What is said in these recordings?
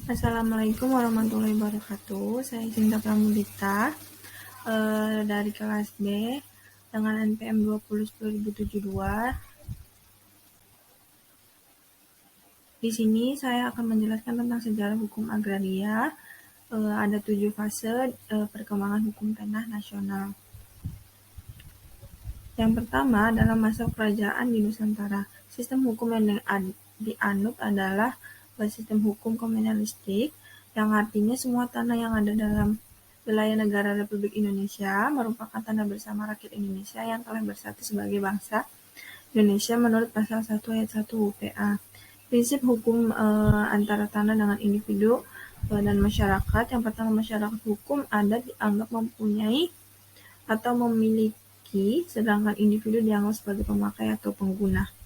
Assalamualaikum warahmatullahi wabarakatuh. Saya Sinta Pramudita dari kelas B dengan NPM 20/2072. Di sini saya akan menjelaskan tentang sejarah hukum agraria. Ada 7 fase perkembangan hukum tanah nasional. Yang pertama adalah masa kerajaan di Nusantara. Sistem hukum yang dianut adalah sistem hukum komunalistik, yang artinya semua tanah yang ada dalam wilayah negara Republik Indonesia merupakan tanah bersama rakyat Indonesia yang telah bersatu sebagai bangsa Indonesia menurut pasal 1 ayat 1 UPA. Prinsip hukum antara tanah dengan individu dan masyarakat. Yang pertama, masyarakat hukum adat dianggap mempunyai atau memiliki, sedangkan individu dianggap sebagai pemakai atau pengguna.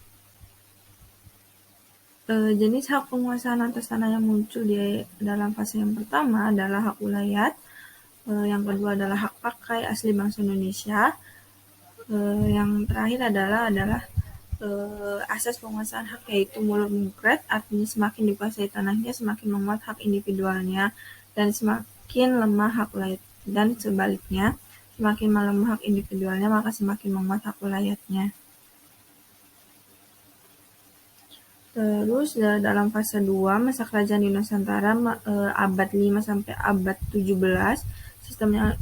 Jenis hak penguasaan atas tanah yang muncul di dalam fase yang pertama adalah hak ulayat, yang kedua adalah hak pakai asli bangsa Indonesia, yang terakhir adalah asas penguasaan hak, yaitu muluk mungkret, artinya semakin dikuasai tanahnya semakin menguat hak individualnya dan semakin lemah hak ulayat, dan sebaliknya semakin melemah hak individualnya maka semakin menguat hak ulayatnya. Terus dalam fase 2 masa kerajaan di Nusantara abad 5 sampai abad 17,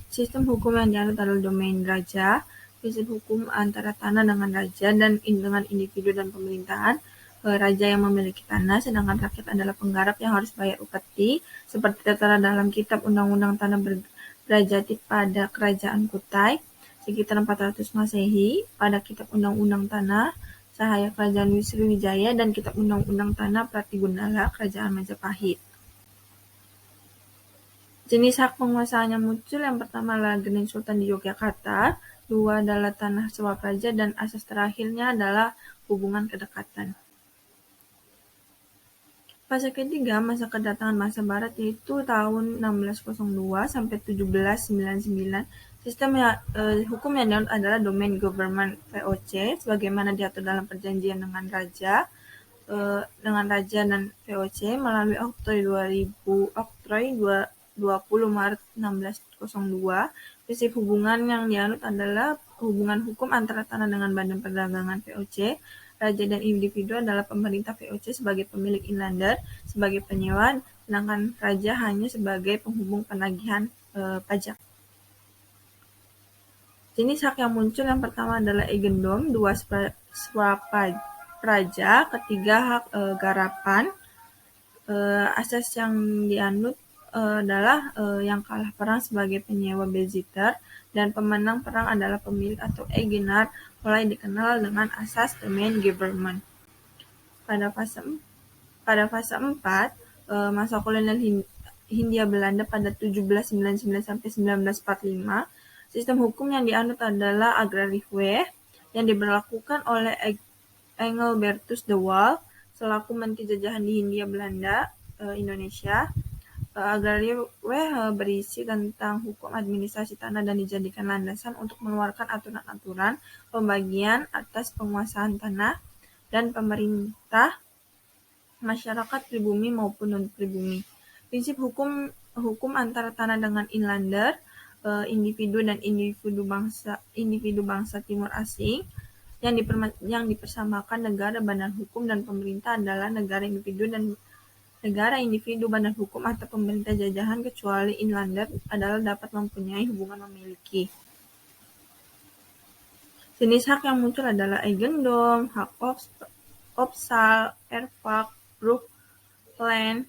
sistem hukum yang dianut adalah domain raja, prinsip hukum antara tanah dengan raja dan dengan individu dan pemerintahan. Raja yang memiliki tanah, sedangkan rakyat adalah penggarap yang harus bayar upeti, seperti tertera dalam Kitab Undang-Undang Tanah Berjati pada Kerajaan Kutai sekitar 400 Masehi, pada Kitab Undang-Undang Tanah Sahaya Kerajaan Sriwijaya, dan Kitab Undang-Undang Tanah Pratigundala Kerajaan Majapahit. Jenis hak penguasaan yang muncul, yang pertama adalah Gening Sultan di Yogyakarta, dua adalah tanah sewa praja, dan asas terakhirnya adalah hubungan kedekatan. Fase ketiga, masa kedatangan masa barat, yaitu tahun 1602 sampai 1799. Sistem hukum yang dianut adalah domain government VOC, sebagaimana diatur dalam perjanjian dengan raja dan VOC melalui Oktroy 20 Maret 1602. Prinsip hubungan yang dianut adalah hubungan hukum antara tanah dengan Badan Perdagangan VOC. Raja dan individu adalah pemerintah VOC sebagai pemilik inlander, sebagai penyewa, sedangkan raja hanya sebagai penghubung penagihan pajak. Jenis hak yang muncul, yang pertama adalah eigendom, dua swapraja, ketiga hak garapan. Asas yang dianut adalah yang kalah perang sebagai penyewa beziter, dan pemenang perang adalah pemilik atau eigenar, mulai dikenal dengan asas domain government. Pada fase 4, masa kolonial Hindia Belanda pada 1799 sampai 1945, sistem hukum yang dianut adalah agrariwet yang diberlakukan oleh Engelbertus de Waal selaku Menteri Jajahan di Hindia Belanda Indonesia. Agrariwet berisi tentang hukum administrasi tanah dan dijadikan landasan untuk mengeluarkan aturan-aturan pembagian atas penguasaan tanah dan pemerintah masyarakat pribumi maupun non-pribumi. Prinsip hukum antara tanah dengan inlander, individu dan individu bangsa timur asing, yang dipersamakan negara badan hukum dan pemerintah adalah negara individu badan hukum atau pemerintah jajahan, kecuali inlander adalah dapat mempunyai hubungan memiliki. Jenis hak yang muncul adalah eigendom, hak opsal, erfak, brugland,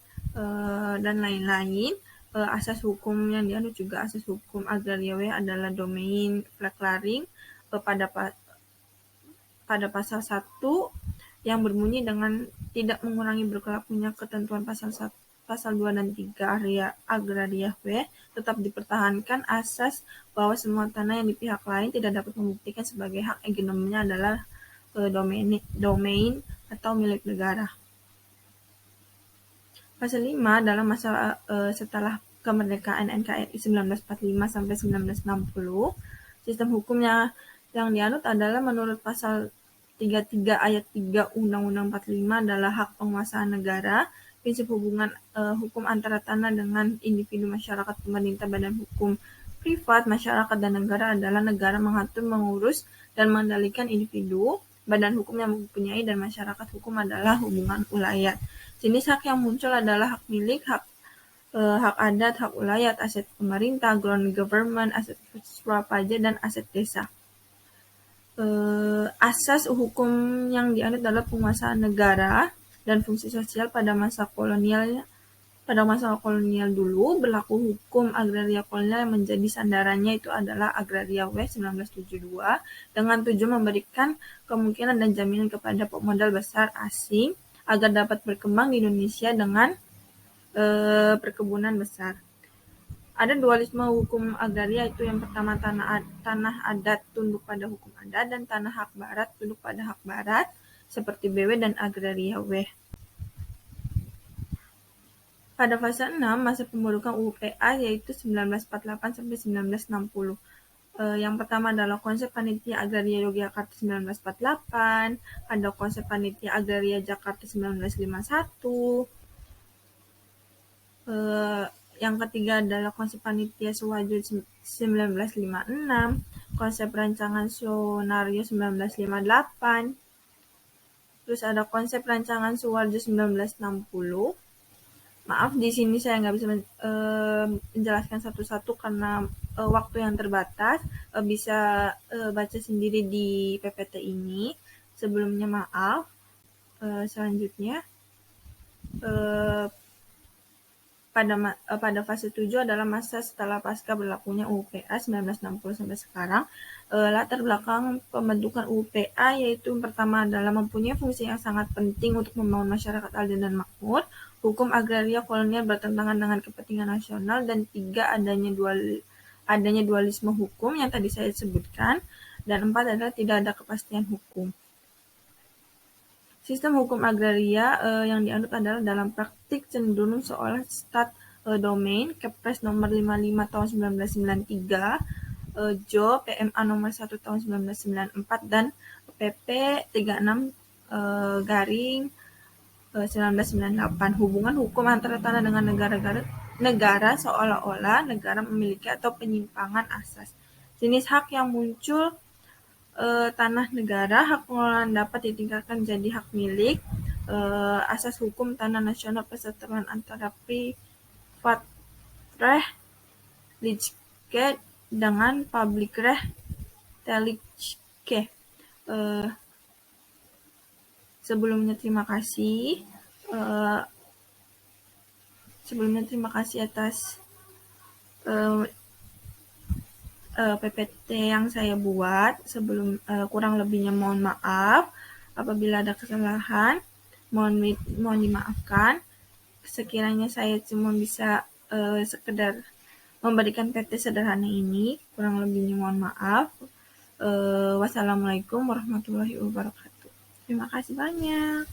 dan lain-lain. Asas hukum yang dianut juga asas hukum agrariwet adalah domain verklaring pada pasal 1 yang berbunyi dengan tidak mengurangi berlakunya ketentuan pasal 2 dan 3 agrariwet, tetap dipertahankan asas bahwa semua tanah yang di pihak lain tidak dapat membuktikan sebagai hak eigendomnya adalah domain atau milik negara. Fase 5 dalam masa setelah kemerdekaan NKRI 1945 sampai 1960, sistem hukumnya yang dianut adalah menurut pasal 33 ayat 3 Undang-Undang 45 adalah hak penguasaan negara. prinsip hubungan hukum antara tanah dengan individu, masyarakat, pemerintah, badan hukum privat, masyarakat, dan negara adalah negara mengatur, mengurus, dan mengendalikan individu, badan hukum yang mempunyai, dan masyarakat hukum adalah hubungan ulayat. Jenis hak yang muncul adalah hak milik, hak adat, hak ulayat, aset pemerintah, ground government, aset swapajak, dan aset desa. Asas hukum yang dianut adalah penguasaan negara dan fungsi sosial pada masa kolonial. Pada masa kolonial dulu, berlaku hukum agraria kolonial yang menjadi sandarannya itu adalah Agraria W 1972 dengan tujuan memberikan kemungkinan dan jaminan kepada pemodal besar asing agar dapat berkembang di Indonesia dengan perkebunan besar. Ada dualisme hukum agraria, itu yang pertama tanah adat tunduk pada hukum adat dan tanah hak barat tunduk pada hak barat seperti BW dan Agraria W. Pada fase 6, masa pembentukan UPA yaitu 1948 sampai 1960. Yang pertama adalah konsep Panitia Agraria Yogyakarta 1948, ada konsep Panitia Agraria Jakarta 1951, yang ketiga adalah konsep Panitia Suwarjo 1956, konsep Rancangan Sonario 1958, terus ada konsep Rancangan Suwarjo 1960. Maaf, di sini saya nggak bisa menjelaskan satu-satu karena waktu yang terbatas. Bisa baca sendiri di PPT ini. Sebelumnya maaf. Selanjutnya, pada fase 7 adalah masa setelah pasca berlakunya UPA 1960 sampai sekarang. Latar belakang pembentukan UPA yaitu yang pertama adalah mempunyai fungsi yang sangat penting untuk membangun masyarakat adil dan makmur, hukum agraria kolonial bertentangan dengan kepentingan nasional, dan 3 adanya dualisme hukum yang tadi saya sebutkan, dan 4 adalah tidak ada kepastian hukum. Sistem hukum agraria yang dianut adalah dalam praktik cenderung seolah stat domain, Kepres nomor 55 tahun 1993, JO PMA nomor 1 tahun 1994, dan PP 36 garing 1998. Hubungan hukum antara tanah dengan negara seolah-olah negara memiliki atau penyimpangan asas. Jenis hak yang muncul tanah negara, hak pengelolaan dapat ditingkatkan jadi hak milik, asas hukum tanah nasional perseteruan antara privat reh lichke dengan public reh telichke. Sebelumnya terima kasih atas PPT yang saya buat. Kurang lebihnya mohon maaf. Apabila ada kesalahan, mohon dimaafkan. Sekiranya saya cuma bisa sekedar memberikan PT sederhana ini, kurang lebihnya mohon maaf. Wassalamualaikum warahmatullahi wabarakatuh. Terima kasih banyak.